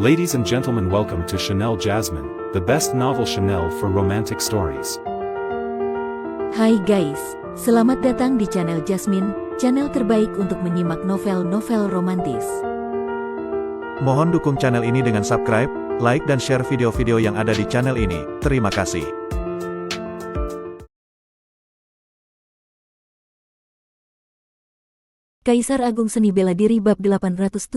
Ladies and gentlemen, welcome to Chanel Jasmine, the best novel Chanel for romantic stories. Hai guys, selamat datang di channel Jasmine, channel terbaik untuk menyimak novel-novel romantis. Mohon dukung channel ini dengan subscribe, like dan share video-video yang ada di channel ini. Terima kasih. Kaisar Agung Seni Bela Diri Bab 870.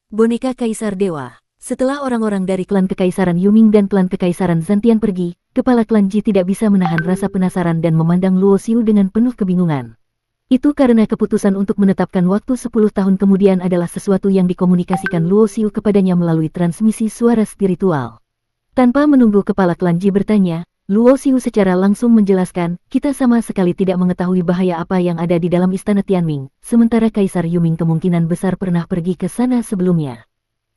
Boneka Kaisar Dewa. Setelah orang-orang dari klan Kekaisaran Yuming dan klan Kekaisaran Zantian pergi, kepala klan Ji tidak bisa menahan rasa penasaran dan memandang Luo Xiu dengan penuh kebingungan. Itu karena keputusan untuk menetapkan waktu 10 tahun kemudian adalah sesuatu yang dikomunikasikan Luo Xiu kepadanya melalui transmisi suara spiritual. Tanpa menunggu kepala klan Ji bertanya, Luo Xiu secara langsung menjelaskan, kita sama sekali tidak mengetahui bahaya apa yang ada di dalam istana Tianming, sementara Kaisar Yuming kemungkinan besar pernah pergi ke sana sebelumnya.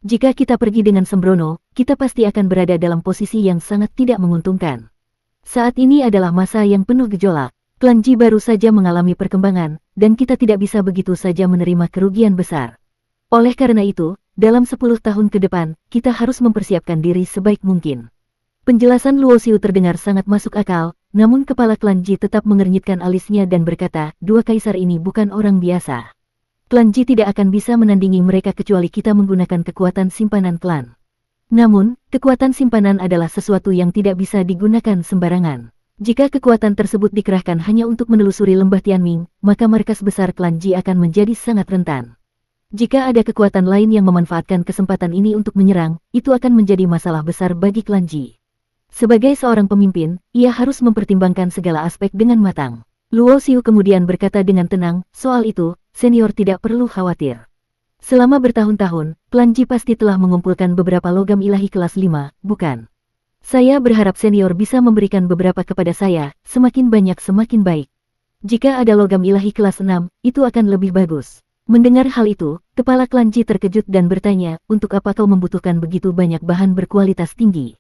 Jika kita pergi dengan sembrono, kita pasti akan berada dalam posisi yang sangat tidak menguntungkan. Saat ini adalah masa yang penuh gejolak, klan Ji baru saja mengalami perkembangan, dan kita tidak bisa begitu saja menerima kerugian besar. Oleh karena itu, dalam 10 tahun ke depan, kita harus mempersiapkan diri sebaik mungkin. Penjelasan Luo Xiu terdengar sangat masuk akal, namun kepala klan Ji tetap mengernyitkan alisnya dan berkata, dua kaisar ini bukan orang biasa. Klan Ji tidak akan bisa menandingi mereka kecuali kita menggunakan kekuatan simpanan klan. Namun, kekuatan simpanan adalah sesuatu yang tidak bisa digunakan sembarangan. Jika kekuatan tersebut dikerahkan hanya untuk menelusuri lembah Tianming, maka markas besar klan Ji akan menjadi sangat rentan. Jika ada kekuatan lain yang memanfaatkan kesempatan ini untuk menyerang, itu akan menjadi masalah besar bagi klan Ji. Sebagai seorang pemimpin, ia harus mempertimbangkan segala aspek dengan matang. Luo Xiu kemudian berkata dengan tenang, soal itu, senior tidak perlu khawatir. Selama bertahun-tahun, klan Ji pasti telah mengumpulkan beberapa logam ilahi kelas 5, bukan? Saya berharap senior bisa memberikan beberapa kepada saya, semakin banyak semakin baik. Jika ada logam ilahi kelas 6, itu akan lebih bagus. Mendengar hal itu, kepala klan Ji terkejut dan bertanya, untuk apa kau membutuhkan begitu banyak bahan berkualitas tinggi?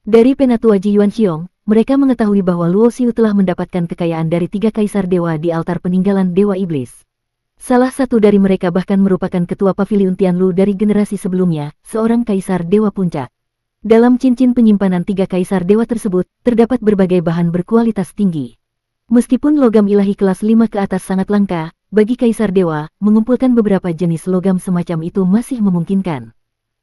Dari penatua Ji Yuanxiong, mereka mengetahui bahwa Luo Xiu telah mendapatkan kekayaan dari 3 kaisar dewa di altar peninggalan Dewa Iblis. Salah satu dari mereka bahkan merupakan ketua Paviliun Tianlu dari generasi sebelumnya, seorang kaisar dewa puncak. Dalam cincin penyimpanan 3 kaisar dewa tersebut, terdapat berbagai bahan berkualitas tinggi. Meskipun logam ilahi kelas 5 ke atas sangat langka, bagi kaisar dewa, mengumpulkan beberapa jenis logam semacam itu masih memungkinkan.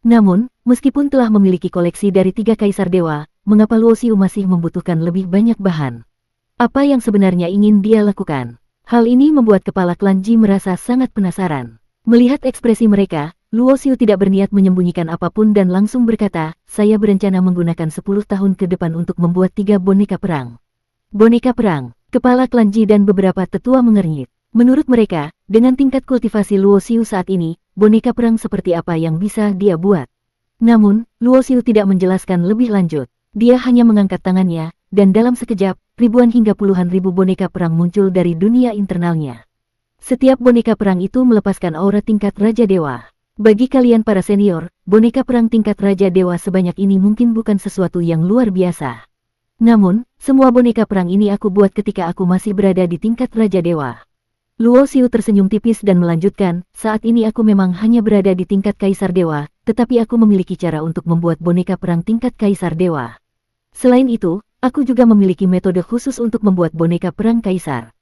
Namun, meskipun telah memiliki koleksi dari 3 kaisar dewa, mengapa Luo Xiu masih membutuhkan lebih banyak bahan? Apa yang sebenarnya ingin dia lakukan? Hal ini membuat kepala klan Ji merasa sangat penasaran. Melihat ekspresi mereka, Luo Xiu tidak berniat menyembunyikan apapun dan langsung berkata, saya berencana menggunakan 10 tahun ke depan untuk membuat 3 boneka perang. Boneka perang, kepala klan Ji dan beberapa tetua mengernyit. Menurut mereka, dengan tingkat kultivasi Luo Xiu saat ini, boneka perang seperti apa yang bisa dia buat. Namun, Luo Xiu tidak menjelaskan lebih lanjut. Dia hanya mengangkat tangannya, dan dalam sekejap, ribuan hingga puluhan ribu boneka perang muncul dari dunia internalnya. Setiap boneka perang itu melepaskan aura tingkat Raja Dewa. Bagi kalian para senior, boneka perang tingkat Raja Dewa sebanyak ini mungkin bukan sesuatu yang luar biasa. Namun, semua boneka perang ini aku buat ketika aku masih berada di tingkat Raja Dewa. Luo Xiu tersenyum tipis dan melanjutkan, saat ini aku memang hanya berada di tingkat Kaisar Dewa, tetapi aku memiliki cara untuk membuat boneka perang tingkat Kaisar Dewa. Selain itu, aku juga memiliki metode khusus untuk membuat boneka perang Kaisar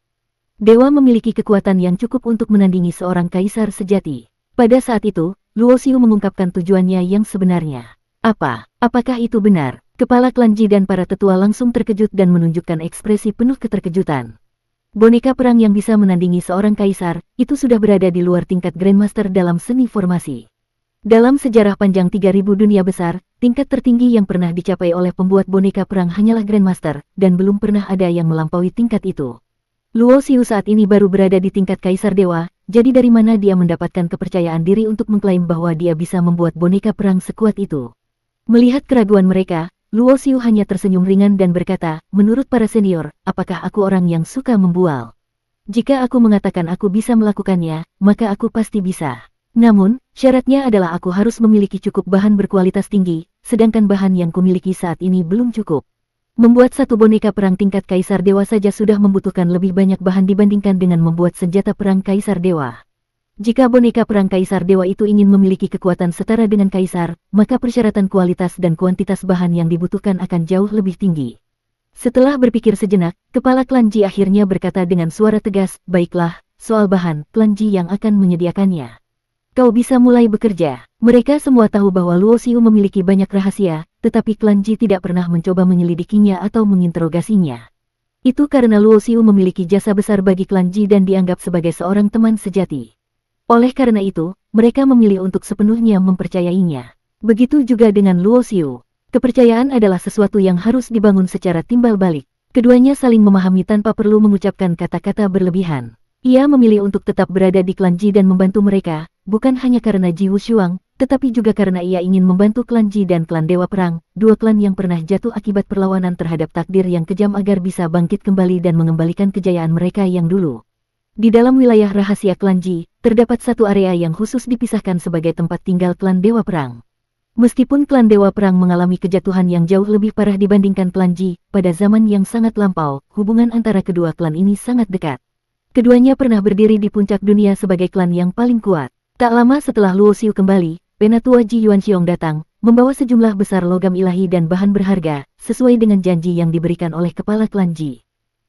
Dewa memiliki kekuatan yang cukup untuk menandingi seorang Kaisar sejati. Pada saat itu, Luo Xiu mengungkapkan tujuannya yang sebenarnya. Apakah itu benar? Kepala klan Ji dan para tetua langsung terkejut dan menunjukkan ekspresi penuh keterkejutan. Boneka perang yang bisa menandingi seorang kaisar, itu sudah berada di luar tingkat Grandmaster dalam seni formasi. Dalam sejarah panjang 3000 dunia besar, tingkat tertinggi yang pernah dicapai oleh pembuat boneka perang hanyalah Grandmaster, dan belum pernah ada yang melampaui tingkat itu. Luo Xiu saat ini baru berada di tingkat Kaisar Dewa, jadi dari mana dia mendapatkan kepercayaan diri untuk mengklaim bahwa dia bisa membuat boneka perang sekuat itu? Melihat keraguan mereka, Luo Xiu hanya tersenyum ringan dan berkata, menurut para senior, apakah aku orang yang suka membual? Jika aku mengatakan aku bisa melakukannya, maka aku pasti bisa. Namun, syaratnya adalah aku harus memiliki cukup bahan berkualitas tinggi, sedangkan bahan yang kumiliki saat ini belum cukup. Membuat satu boneka perang tingkat Kaisar Dewa saja sudah membutuhkan lebih banyak bahan dibandingkan dengan membuat senjata perang Kaisar Dewa. Jika boneka perang kaisar dewa itu ingin memiliki kekuatan setara dengan kaisar, maka persyaratan kualitas dan kuantitas bahan yang dibutuhkan akan jauh lebih tinggi. Setelah berpikir sejenak, kepala klan Ji akhirnya berkata dengan suara tegas, "Baiklah, soal bahan, klan Ji yang akan menyediakannya. Kau bisa mulai bekerja." Mereka semua tahu bahwa Luo Xiu memiliki banyak rahasia, tetapi klan Ji tidak pernah mencoba menyelidikinya atau menginterogasinya. Itu karena Luo Xiu memiliki jasa besar bagi klan Ji dan dianggap sebagai seorang teman sejati. Oleh karena itu, mereka memilih untuk sepenuhnya mempercayainya. Begitu juga dengan Luo Xiu. Kepercayaan adalah sesuatu yang harus dibangun secara timbal balik. Keduanya saling memahami tanpa perlu mengucapkan kata-kata berlebihan. Ia memilih untuk tetap berada di klan Ji dan membantu mereka, bukan hanya karena Ji Wushuang, tetapi juga karena ia ingin membantu klan Ji dan klan Dewa Perang, dua klan yang pernah jatuh akibat perlawanan terhadap takdir yang kejam agar bisa bangkit kembali dan mengembalikan kejayaan mereka yang dulu. Di dalam wilayah rahasia klan Ji, terdapat satu area yang khusus dipisahkan sebagai tempat tinggal klan Dewa Perang. Meskipun klan Dewa Perang mengalami kejatuhan yang jauh lebih parah dibandingkan klan Ji, pada zaman yang sangat lampau, hubungan antara kedua klan ini sangat dekat. Keduanya pernah berdiri di puncak dunia sebagai klan yang paling kuat. Tak lama setelah Luo Xiu kembali, Penatua Ji Yuanxiong datang, membawa sejumlah besar logam ilahi dan bahan berharga, sesuai dengan janji yang diberikan oleh kepala klan Ji.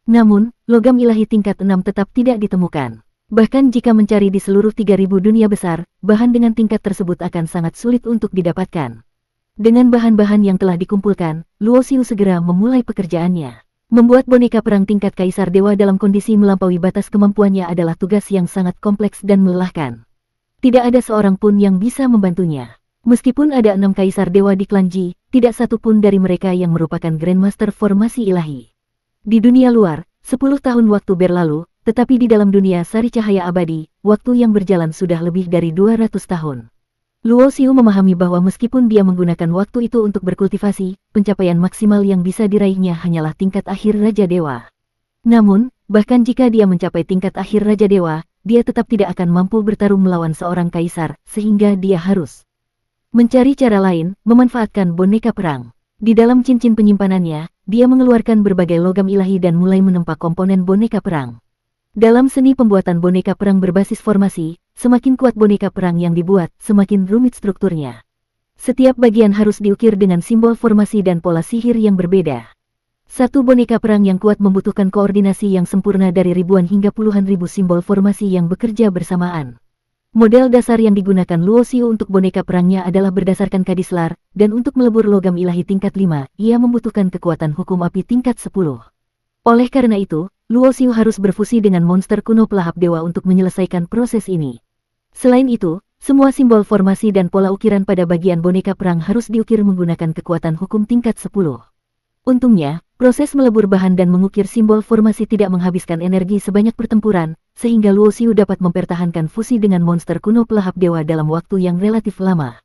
Namun, logam ilahi tingkat 6 tetap tidak ditemukan. Bahkan jika mencari di seluruh 3000 dunia besar, bahan dengan tingkat tersebut akan sangat sulit untuk didapatkan. Dengan bahan-bahan yang telah dikumpulkan, Luo Xiu segera memulai pekerjaannya. Membuat boneka perang tingkat kaisar dewa dalam kondisi melampaui batas kemampuannya adalah tugas yang sangat kompleks dan melelahkan. Tidak ada seorang pun yang bisa membantunya. Meskipun ada 6 kaisar dewa di klan Ji, tidak satu pun dari mereka yang merupakan Grandmaster formasi ilahi. Di dunia luar, 10 tahun waktu berlalu, tetapi di dalam dunia sari cahaya abadi, waktu yang berjalan sudah lebih dari 200 tahun. Luo Xiu memahami bahwa meskipun dia menggunakan waktu itu untuk berkultivasi, pencapaian maksimal yang bisa diraihnya hanyalah tingkat akhir Raja Dewa. Namun, bahkan jika dia mencapai tingkat akhir Raja Dewa, dia tetap tidak akan mampu bertarung melawan seorang kaisar, sehingga dia harus mencari cara lain, memanfaatkan boneka perang. Di dalam cincin penyimpanannya, dia mengeluarkan berbagai logam ilahi dan mulai menempa komponen boneka perang. Dalam seni pembuatan boneka perang berbasis formasi, semakin kuat boneka perang yang dibuat, semakin rumit strukturnya. Setiap bagian harus diukir dengan simbol formasi dan pola sihir yang berbeda. Satu boneka perang yang kuat membutuhkan koordinasi yang sempurna dari ribuan hingga puluhan ribu simbol formasi yang bekerja bersamaan. Model dasar yang digunakan Luo Xiu untuk boneka perangnya adalah berdasarkan kadislar, dan untuk melebur logam ilahi tingkat 5, ia membutuhkan kekuatan hukum api tingkat 10. Oleh karena itu, Luo Xiu harus berfusi dengan monster kuno pelahap dewa untuk menyelesaikan proses ini. Selain itu, semua simbol formasi dan pola ukiran pada bagian boneka perang harus diukir menggunakan kekuatan hukum tingkat 10. Untungnya, proses melebur bahan dan mengukir simbol formasi tidak menghabiskan energi sebanyak pertempuran, sehingga Luo Xiu dapat mempertahankan fusi dengan monster kuno pelahap dewa dalam waktu yang relatif lama.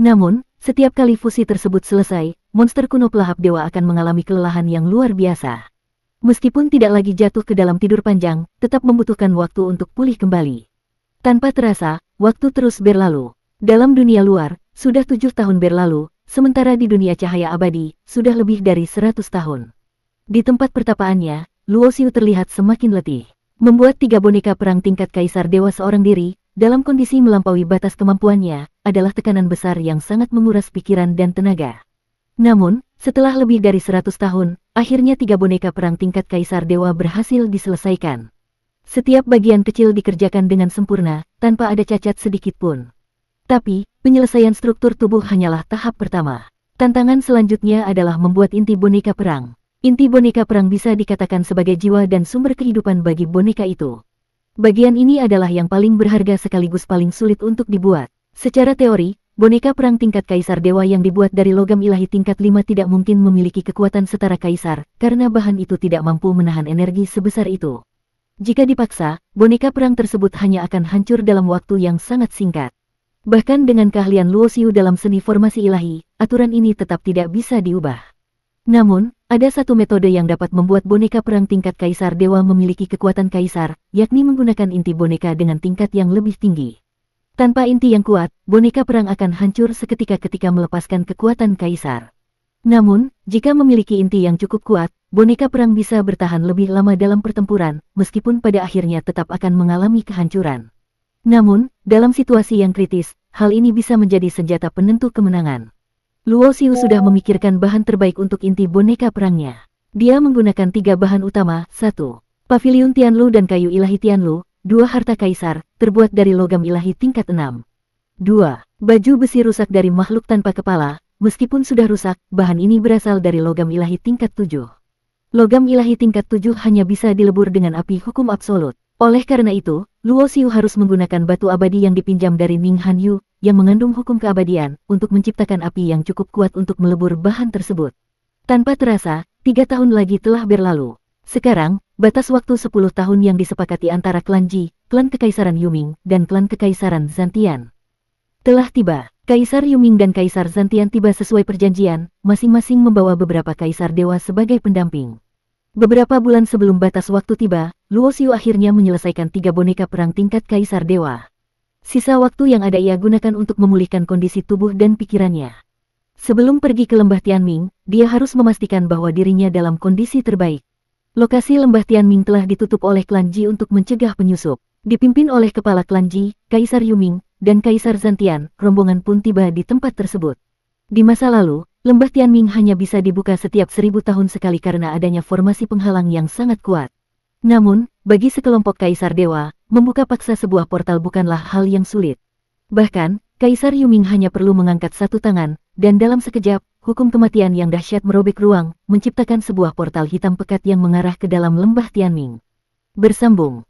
Namun, setiap kali fusi tersebut selesai, monster kuno pelahap dewa akan mengalami kelelahan yang luar biasa. Meskipun tidak lagi jatuh ke dalam tidur panjang, tetap membutuhkan waktu untuk pulih kembali. Tanpa terasa, waktu terus berlalu. Dalam dunia luar, sudah 7 tahun berlalu, sementara di dunia cahaya abadi, sudah lebih dari 100 tahun. Di tempat pertapaannya, Luo Xiu terlihat semakin letih. Membuat 3 boneka perang tingkat kaisar dewa seorang diri, dalam kondisi melampaui batas kemampuannya, adalah tekanan besar yang sangat menguras pikiran dan tenaga. Namun, setelah lebih dari 100 tahun, akhirnya 3 boneka perang tingkat kaisar dewa berhasil diselesaikan. Setiap bagian kecil dikerjakan dengan sempurna, tanpa ada cacat sedikit pun. Tapi, penyelesaian struktur tubuh hanyalah tahap pertama. Tantangan selanjutnya adalah membuat inti boneka perang. Inti boneka perang bisa dikatakan sebagai jiwa dan sumber kehidupan bagi boneka itu. Bagian ini adalah yang paling berharga sekaligus paling sulit untuk dibuat. Secara teori, boneka perang tingkat kaisar dewa yang dibuat dari logam ilahi tingkat 5 tidak mungkin memiliki kekuatan setara kaisar, karena bahan itu tidak mampu menahan energi sebesar itu. Jika dipaksa, boneka perang tersebut hanya akan hancur dalam waktu yang sangat singkat. Bahkan dengan keahlian Luo Xiu dalam seni formasi ilahi, aturan ini tetap tidak bisa diubah. Namun, ada satu metode yang dapat membuat boneka perang tingkat kaisar dewa memiliki kekuatan kaisar, yakni menggunakan inti boneka dengan tingkat yang lebih tinggi. Tanpa inti yang kuat, boneka perang akan hancur seketika ketika melepaskan kekuatan kaisar. Namun, jika memiliki inti yang cukup kuat, boneka perang bisa bertahan lebih lama dalam pertempuran, meskipun pada akhirnya tetap akan mengalami kehancuran. Namun, dalam situasi yang kritis, hal ini bisa menjadi senjata penentu kemenangan. Luo Xiu sudah memikirkan bahan terbaik untuk inti boneka perangnya. Dia menggunakan 3 bahan utama, 1. Pavilion Tianlu dan kayu ilahi Tianlu, 2 harta kaisar, terbuat dari logam ilahi tingkat 6. 2. Baju besi rusak dari makhluk tanpa kepala, meskipun sudah rusak, bahan ini berasal dari logam ilahi tingkat 7. Logam ilahi tingkat 7 hanya bisa dilebur dengan api hukum absolut. Oleh karena itu, Luo Xiu harus menggunakan batu abadi yang dipinjam dari Ning Han Yu, yang mengandung hukum keabadian, untuk menciptakan api yang cukup kuat untuk melebur bahan tersebut. Tanpa terasa, 3 tahun lagi telah berlalu. Sekarang, batas waktu 10 tahun yang disepakati antara klan Ji, klan Kekaisaran Yuming, dan klan Kekaisaran Zantian telah tiba. Kaisar Yuming dan Kaisar Zantian tiba sesuai perjanjian, masing-masing membawa beberapa kaisar dewa sebagai pendamping. Beberapa bulan sebelum batas waktu tiba, Luo Xiu akhirnya menyelesaikan 3 boneka perang tingkat kaisar dewa. Sisa waktu yang ada ia gunakan untuk memulihkan kondisi tubuh dan pikirannya. Sebelum pergi ke lembah Tianming, dia harus memastikan bahwa dirinya dalam kondisi terbaik. Lokasi lembah Tianming telah ditutup oleh klan Ji untuk mencegah penyusup. Dipimpin oleh kepala klan Ji, Kaisar Yuming, dan Kaisar Zantian, rombongan pun tiba di tempat tersebut. Di masa lalu, lembah Tianming hanya bisa dibuka setiap 1000 tahun sekali karena adanya formasi penghalang yang sangat kuat. Namun, bagi sekelompok kaisar dewa, membuka paksa sebuah portal bukanlah hal yang sulit. Bahkan, Kaisar Yuming hanya perlu mengangkat satu tangan, dan dalam sekejap, hukum kematian yang dahsyat merobek ruang, menciptakan sebuah portal hitam pekat yang mengarah ke dalam lembah Tianming. Bersambung.